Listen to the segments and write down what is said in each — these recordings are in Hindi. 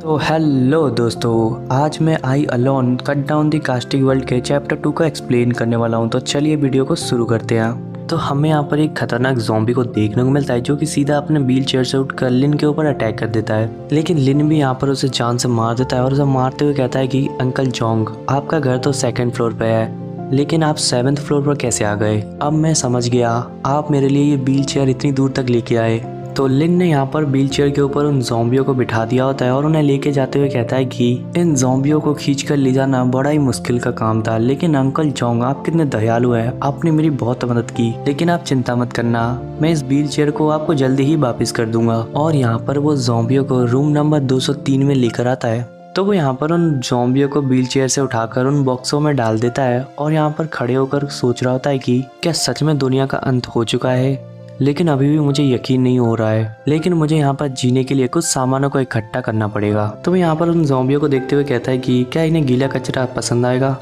तो हेलो दोस्तों, आज मैं आई alone cut down the casting world के चैप्टर 2 का एक्सप्लेन करने वाला हूं। तो चलिए वीडियो को शुरू करते हैं। तो हमें यहाँ पर एक खतरनाक ज़ॉम्बी को देखने को मिलता है जो कि सीधा अपने व्हील चेयर से उठकर लिन के ऊपर अटैक कर देता है। लेकिन लिन भी यहाँ पर उसे जान से मार देता है और उसे मारते हुए कहता है कि अंकल जोंग, आपका घर तो 2nd फ्लोर पे है, लेकिन आप 7th फ्लोर पर कैसे आ गए? अब मैं समझ गया, आप मेरे लिए ये व्हील चेयर इतनी दूर तक लेके आए। तो लिन ने यहाँ पर व्हील चेयर के ऊपर उन ज़ॉम्बियों को बिठा दिया होता है और उन्हें लेके जाते हुए कहता है कि इन ज़ॉम्बियों को खींच कर ले जाना बड़ा ही मुश्किल का काम था, लेकिन अंकल जोंग आप कितने दयालु हैं, आपने मेरी बहुत मदद की। लेकिन आप चिंता मत करना, मैं इस व्हील चेयर को आपको जल्दी ही वापस कर दूंगा। और यहाँ पर वो ज़ॉम्बियों को रूम नंबर 203 में लेकर आता है। तो वो यहाँ पर उन ज़ॉम्बियों को व्हील चेयर से उठाकर उन बॉक्सों में डाल देता है और यहाँ पर खड़े होकर सोच रहा होता है कि क्या सच में दुनिया का अंत हो चुका है। लेकिन अभी भी मुझे यकीन नहीं हो रहा है, लेकिन मुझे यहाँ पर जीने के लिए कुछ सामानों को इकट्ठा करना पड़ेगा। तो वो यहाँ पर उन ज़ॉम्बियों को देखते हुए कहता है कि क्या इन्हें गीला कचरा पसंद आएगा।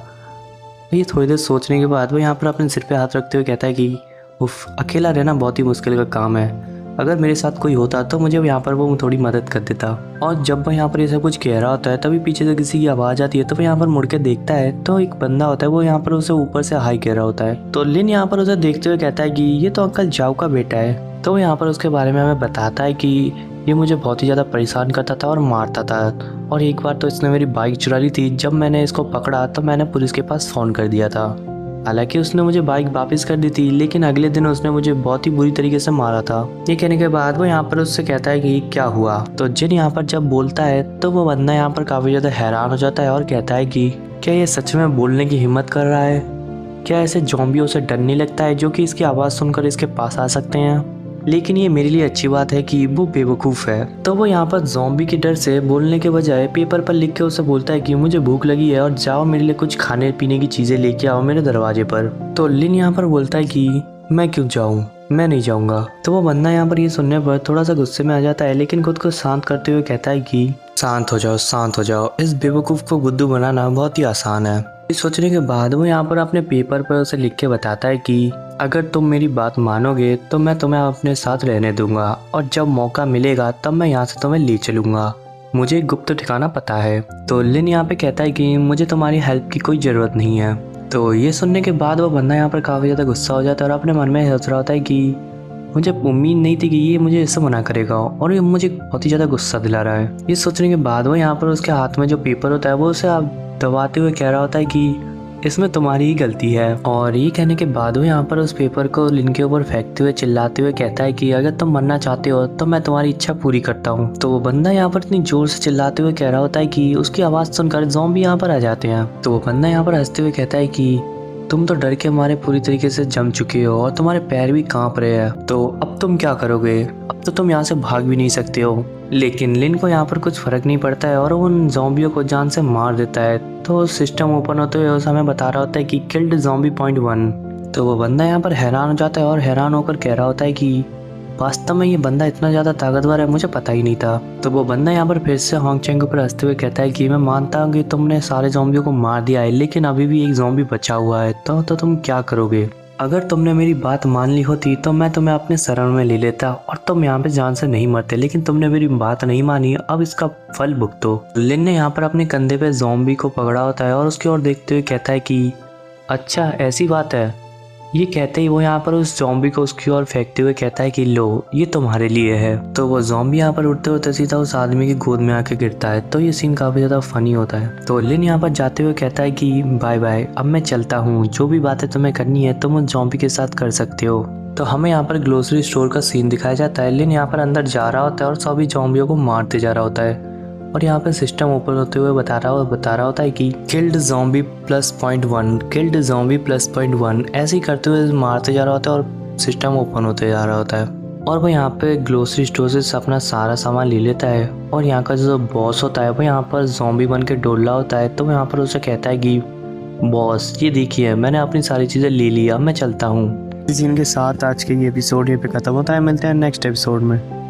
ये थोड़ी देर सोचने के बाद वो यहाँ पर अपने सिर पे हाथ रखते हुए कहता है कि उफ, अकेला रहना बहुत ही मुश्किल का काम है, अगर मेरे साथ कोई होता तो मुझे यहाँ पर वो थोड़ी मदद कर देता। और जब वो यहाँ पर ये सब कुछ कह रहा होता है तभी पीछे से किसी की आवाज़ आती है। तो वो यहाँ पर मुड़ के देखता है तो एक बंदा होता है, वो यहाँ पर उसे ऊपर से हाई कह रहा होता है। तो लिन यहाँ पर उसे देखते हुए कहता है कि ये तो अंकल जाओ का बेटा है। तो वो यहाँ पर उसके बारे में हमें बताता है कि ये मुझे बहुत ही ज़्यादा परेशान करता था और मारता था, और एक बार तो इसने मेरी बाइक चुरा ली थी। जब मैंने इसको पकड़ा तो मैंने पुलिस के पास फ़ोन कर दिया था। हालांकि उसने मुझे बाइक वापस कर दी थी, लेकिन अगले दिन उसने मुझे बहुत ही बुरी तरीके से मारा था। ये कहने के बाद वो यहाँ पर उससे कहता है कि क्या हुआ। तो जिन यहाँ पर जब बोलता है तो वो बंदा यहाँ पर काफ़ी ज़्यादा हैरान हो जाता है और कहता है कि क्या ये सच में बोलने की हिम्मत कर रहा है? क्या ऐसे ज़ॉम्बियों से डर नहीं लगता है जो कि इसकी आवाज़ सुनकर इसके पास आ सकते हैं? लेकिन ये मेरे लिए अच्छी बात है कि वो बेवकूफ़ है। तो वो यहाँ पर ज़ॉम्बी के डर से बोलने के बजाय पेपर पर लिख के उसे बोलता है कि मुझे भूख लगी है और जाओ मेरे लिए कुछ खाने पीने की चीज़ें लेके आओ मेरे दरवाजे पर। तो लिन यहाँ पर बोलता है कि मैं क्यों जाऊँ, मैं नहीं जाऊँगा। तो वो बंदा यहाँ पर ये सुनने पर थोड़ा सा गुस्से में आ जाता है, लेकिन खुद को शांत करते हुए कहता है कि शांत हो जाओ, शांत हो जाओ, इस बेवकूफ़ को बुद्धू बनाना बहुत ही आसान है। इस सोचने के बाद वो यहाँ पर अपने पेपर पर उसे लिख के बताता है कि अगर तुम मेरी बात मानोगे तो मैं तुम्हें अपने साथ रहने दूंगा, और जब मौका मिलेगा तब मैं यहाँ से तुम्हें ले चलूँगा। मुझे एक गुप्त ठिकाना पता है। तो लिन यहाँ पे कहता है कि मुझे तुम्हारी हेल्प की कोई ज़रूरत नहीं है। तो ये सुनने के बाद वो बंदा यहाँ पर काफ़ी ज़्यादा गुस्सा हो जाता है और अपने मन में सोच रहा होता है कि मुझे उम्मीद नहीं थी कि ये मुझे इससे मना करेगा, और ये मुझे बहुत ही ज़्यादा गुस्सा दिला रहा है। ये सोचने के बाद वो यहाँ पर उसके हाथ में जो पेपर होता है वो उसे दबाते हुए कह रहा होता है कि इसमें तुम्हारी ही गलती है। और ये कहने के बाद वो यहाँ पर उस पेपर को लिन के ऊपर फेंकते हुए चिल्लाते हुए कहता है कि अगर तुम मरना चाहते हो तो मैं तुम्हारी इच्छा पूरी करता हूँ। तो वो बंदा यहाँ पर इतनी जोर से चिल्लाते हुए कह रहा होता है कि उसकी आवाज़ सुनकर ज़ॉम्बी यहाँ पर आ जाते हैं। तो वो बंदा यहाँ पर हंसते हुए कहता है कि तुम तो डर के मारे पूरी तरीके से जम चुके हो और तुम्हारे पैर भी कांप रहे हैं, तो अब तुम क्या करोगे? अब तो तुम यहाँ से भाग भी नहीं सकते हो। लेकिन लिन को यहाँ पर कुछ फ़र्क नहीं पड़ता है और वो उन ज़ॉम्बियों को जान से मार देता है। तो सिस्टम ओपन होते हुए उस हमें बता रहा होता है कि किल्ड ज़ॉम्बी पॉइंट 1। तो वो बंदा यहाँ पर हैरान हो जाता है और हैरान होकर कह रहा होता है कि वास्तव में ये बंदा इतना ज़्यादा ताकतवर है, मुझे पता ही नहीं था। तो वो बंदा यहाँ पर फिर से होंगचेंग के ऊपर हंसते हुए कहता है कि मैं मानता हूँ कि तुमने सारे ज़ॉम्बियों को मार दिया है, लेकिन अभी भी एक ज़ॉम्बी बचा हुआ है। तो तुम क्या करोगे? अगर तुमने मेरी बात मान ली होती तो मैं तुम्हें अपने शरण में ले लेता और तुम यहाँ पे जान से नहीं मरते, लेकिन तुमने मेरी बात नहीं मानी, अब इसका फल भुगतो। लिन ने यहाँ पर अपने कंधे पे ज़ॉम्बी को पकड़ा होता है और उसकी ओर देखते हुए कहता है कि अच्छा ऐसी बात है। ये कहते ही वो यहाँ पर उस ज़ॉम्बी को उसकी ओर फेंकते हुए कहता है कि लो ये तुम्हारे लिए है। तो वो ज़ॉम्बी यहाँ पर उड़ते उड़ते सीधा उस आदमी की गोद में आके गिरता है। तो ये सीन काफ़ी ज़्यादा फनी होता है। तो लिन यहाँ पर जाते हुए कहता है कि बाय बाय, अब मैं चलता हूँ, जो भी बातें तुम्हें करनी है तुम उस ज़ॉम्बी के साथ कर सकते हो। तो हमें यहाँ पर ग्रोसरी स्टोर का सीन दिखाया जाता है। लिन यहाँ पर अंदर जा रहा होता है और सभी ज़ॉम्बियों को मारते जा रहा होता है, और यहाँ पे सिस्टम ओपन होते हुए बता रहा होता है कि किल्ड ज़ॉम्बी +.1, किल्ड ज़ॉम्बी +.1, ऐसे ही करते हुए मारते जा रहा होता है और सिस्टम ओपन होते जा रहा होता है। और वो यहाँ पे ग्रोसरी स्टोर से अपना सारा सामान ले लेता है, और यहाँ का जो बॉस होता है वो यहाँ पर ज़ॉम्बी बन के डोला होता है। तो यहाँ पर उसे कहता है कि बॉस ये देखिए मैंने अपनी सारी चीज़ें ले ली, अब मैं चलता हूँ। इसी के साथ आज के ये एपिसोड ये पे ख़त्म होता है। मिलते हैं नेक्स्ट एपिसोड में।